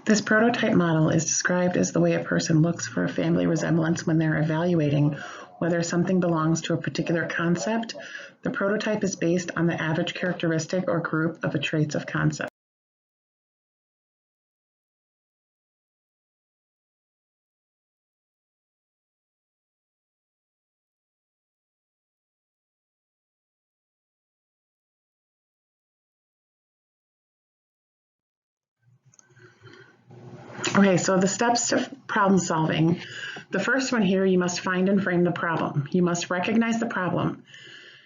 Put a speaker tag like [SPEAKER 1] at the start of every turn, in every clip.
[SPEAKER 1] This prototype model is described as the way a person looks for a family resemblance when they're evaluating whether something belongs to a particular concept. The prototype is based on the average characteristic or group of traits of concept. Okay, so the steps to problem solving. The first one here, you must find and frame the problem. You must recognize the problem.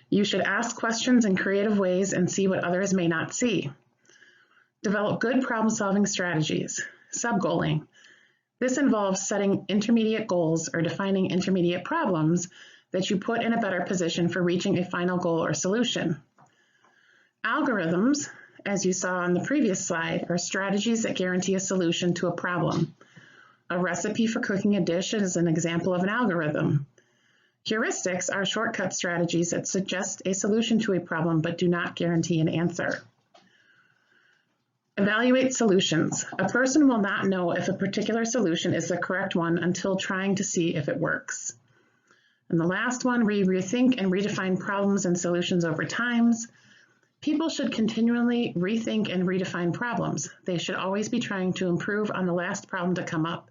[SPEAKER 1] You should ask questions in creative ways and see what others may not see. Develop good problem-solving strategies. Sub-goaling. This involves setting intermediate goals or defining intermediate problems that you put in a better position for reaching a final goal or solution. Algorithms, as you saw on the previous slide, are strategies that guarantee a solution to a problem. A recipe for cooking a dish is an example of an algorithm. Heuristics are shortcut strategies that suggest a solution to a problem but do not guarantee an answer. Evaluate solutions. A person will not know if a particular solution is the correct one until trying to see if it works. And the last one, rethink and redefine problems and solutions over time. People should continually rethink and redefine problems. They should always be trying to improve on the last problem to come up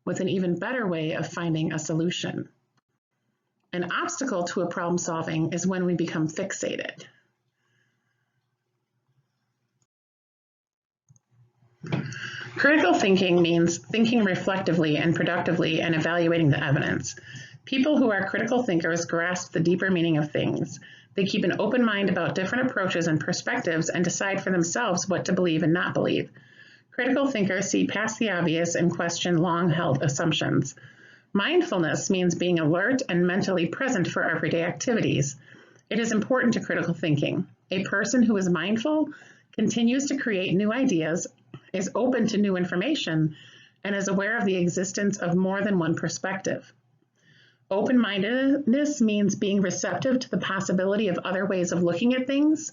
[SPEAKER 1] with an even better way of finding a solution. An obstacle to a problem solving is when we become fixated. Critical thinking means thinking reflectively and productively and evaluating the evidence. People who are critical thinkers grasp the deeper meaning of things. They keep an open mind about different approaches and perspectives and decide for themselves what to believe and not believe. Critical thinkers see past the obvious and question long-held assumptions. Mindfulness means being alert and mentally present for everyday activities. It is important to critical thinking. A person who is mindful continues to create new ideas, is open to new information, and is aware of the existence of more than one perspective. Open-mindedness means being receptive to the possibility of other ways of looking at things.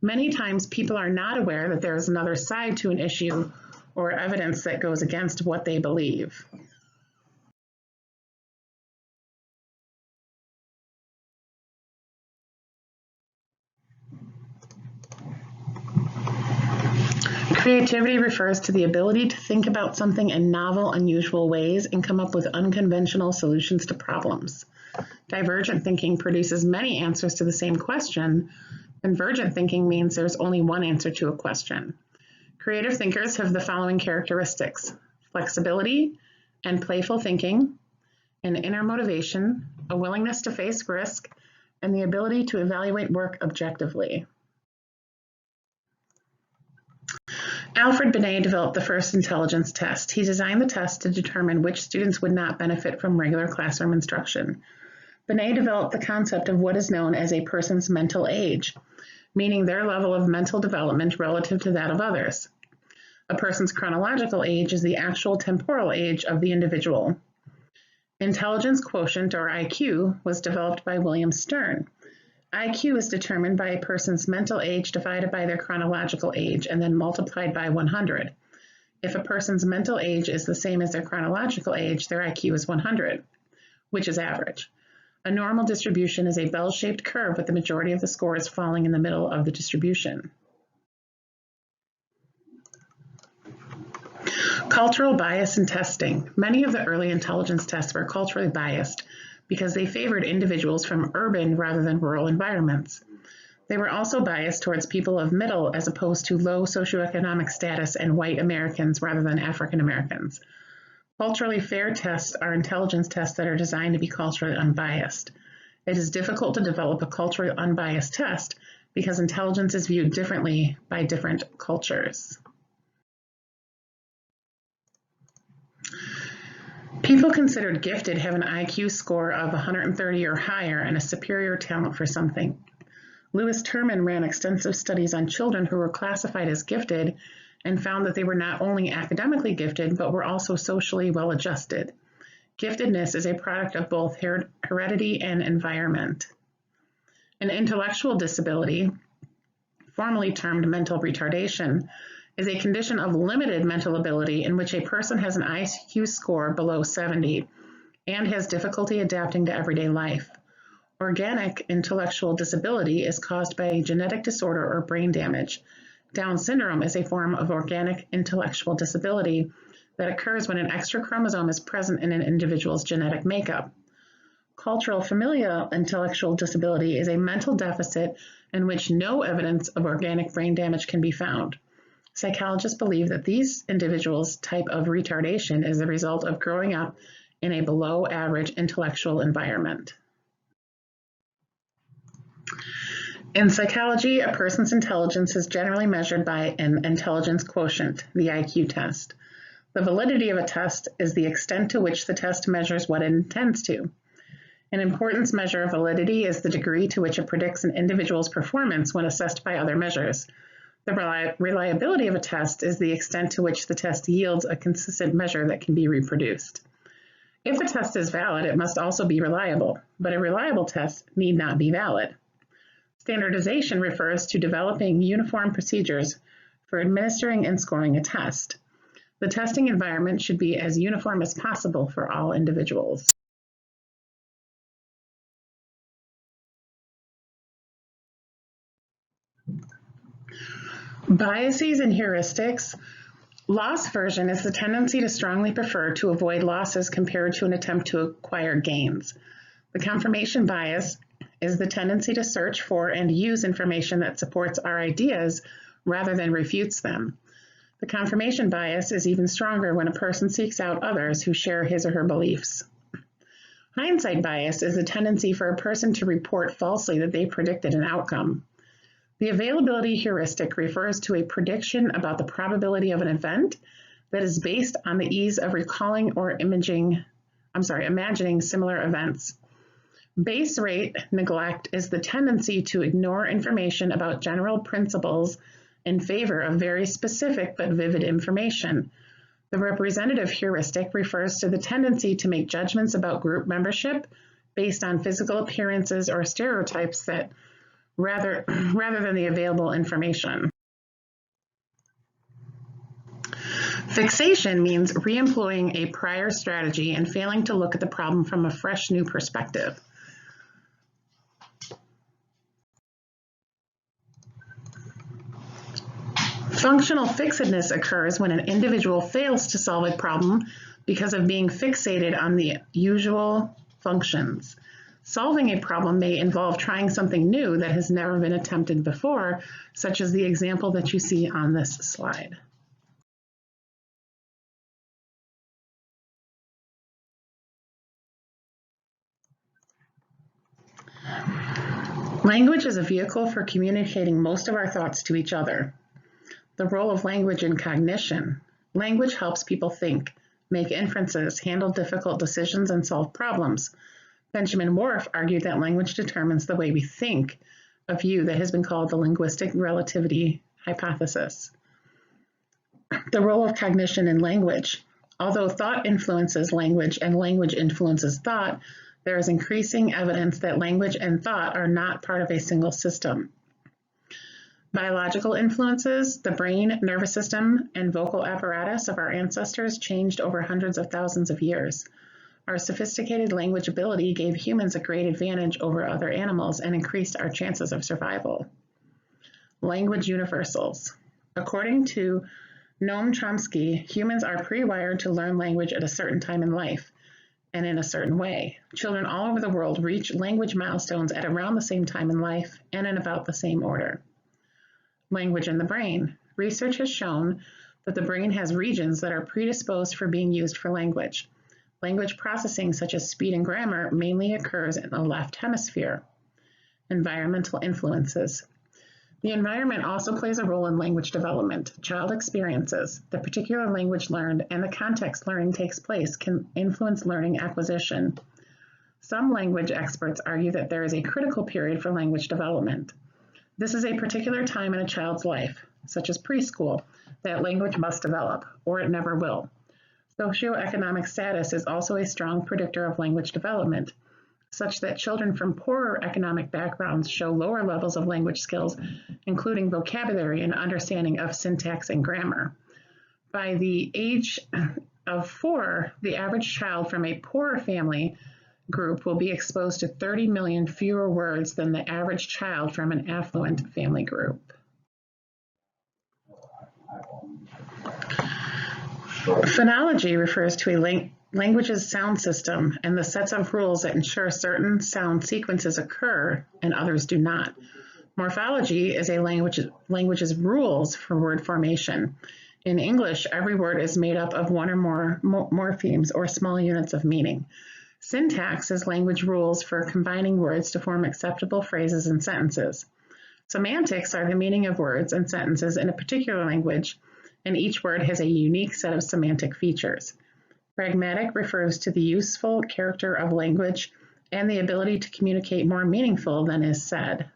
[SPEAKER 1] Many times people are not aware that there is another side to an issue or evidence that goes against what they believe. Creativity refers to the ability to think about something in novel, unusual ways and come up with unconventional solutions to problems. Divergent thinking produces many answers to the same question. Convergent thinking means there's only one answer to a question. Creative thinkers have the following characteristics: flexibility and playful thinking, an inner motivation, a willingness to face risk, and the ability to evaluate work objectively. Alfred-Binet developed the first intelligence test. He designed the test to determine which students would not benefit from regular classroom instruction. Binet developed the concept of what is known as a person's mental age, meaning their level of mental development relative to that of others. A person's chronological age is the actual temporal age of the individual. Intelligence quotient, or IQ, was developed by William Stern. IQ is determined by a person's mental age divided by their chronological age and then multiplied by 100. If a person's mental age is the same as their chronological age, their IQ is 100, which is average. A normal distribution is a bell-shaped curve with the majority of the scores falling in the middle of the distribution. Cultural bias in testing. Many of the early intelligence tests were culturally biased because they favored individuals from urban rather than rural environments. They were also biased towards people of middle as opposed to low socioeconomic status and white Americans rather than African Americans. Culturally fair tests are intelligence tests that are designed to be culturally unbiased. It is difficult to develop a culturally unbiased test because intelligence is viewed differently by different cultures. People considered gifted have an IQ score of 130 or higher and a superior talent for something. Lewis Terman ran extensive studies on children who were classified as gifted and found that they were not only academically gifted, but were also socially well-adjusted. Giftedness is a product of both heredity and environment. An intellectual disability, formerly termed mental retardation, is a condition of limited mental ability in which a person has an IQ score below 70 and has difficulty adapting to everyday life. Organic intellectual disability is caused by a genetic disorder or brain damage. Down syndrome is a form of organic intellectual disability that occurs when an extra chromosome is present in an individual's genetic makeup. Cultural familial intellectual disability is a mental deficit in which no evidence of organic brain damage can be found. Psychologists believe that these individuals' type of retardation is the result of growing up in a below-average intellectual environment. In psychology, a person's intelligence is generally measured by an intelligence quotient, the IQ test. The validity of a test is the extent to which the test measures what it intends to. An importance measure of validity is the degree to which it predicts an individual's performance when assessed by other measures. The reliability of a test is the extent to which the test yields a consistent measure that can be reproduced. If a test is valid, it must also be reliable, but a reliable test need not be valid. Standardization refers to developing uniform procedures for administering and scoring a test. The testing environment should be as uniform as possible for all individuals. Biases and heuristics. Loss aversion is the tendency to strongly prefer to avoid losses compared to an attempt to acquire gains. The confirmation bias is the tendency to search for and use information that supports our ideas rather than refutes them. The confirmation bias is even stronger when a person seeks out others who share his or her beliefs. Hindsight bias is the tendency for a person to report falsely that they predicted an outcome. The availability heuristic refers to a prediction about the probability of an event that is based on the ease of recalling or imagining similar events. Base rate neglect is the tendency to ignore information about general principles in favor of very specific but vivid information. The representative heuristic refers to the tendency to make judgments about group membership based on physical appearances or stereotypes that rather than the available information. Fixation means re-employing a prior strategy and failing to look at the problem from a fresh new perspective. Functional fixedness occurs when an individual fails to solve a problem because of being fixated on the usual functions. Solving a problem may involve trying something new that has never been attempted before, such as the example that you see on this slide. Language is a vehicle for communicating most of our thoughts to each other. The role of language in cognition. Language helps people think, make inferences, handle difficult decisions, and solve problems. Benjamin Whorf argued that language determines the way we think, a view that has been called the linguistic relativity hypothesis. The role of cognition in language. Although thought influences language and language influences thought, there is increasing evidence that language and thought are not part of a single system. Biological influences. The brain, nervous system, and vocal apparatus of our ancestors changed over hundreds of thousands of years. Our sophisticated language ability gave humans a great advantage over other animals and increased our chances of survival. Language universals. According to Noam Chomsky, humans are pre-wired to learn language at a certain time in life and in a certain way. Children all over the world reach language milestones at around the same time in life and in about the same order. Language in the brain. Research has shown that the brain has regions that are predisposed for being used for language. Language processing, such as speed and grammar, mainly occurs in the left hemisphere. Environmental influences. The environment also plays a role in language development. Child experiences, the particular language learned, and the context learning takes place can influence learning acquisition. Some language experts argue that there is a critical period for language development. This is a particular time in a child's life, such as preschool, that language must develop, or it never will. Socioeconomic status is also a strong predictor of language development. such that children from poorer economic backgrounds show lower levels of language skills, including vocabulary and understanding of syntax and grammar. By the age of 4, the average child from a poorer family group will be exposed to 30 million fewer words than the average child from an affluent family group. Phonology refers to a language's sound system and the sets of rules that ensure certain sound sequences occur and others do not. Morphology is a language's rules for word formation. In English, every word is made up of one or more morphemes or small units of meaning. Syntax is language rules for combining words to form acceptable phrases and sentences. Semantics are the meaning of words and sentences in a particular language, and each word has a unique set of semantic features. Pragmatic refers to the useful character of language and the ability to communicate more meaningful than is said.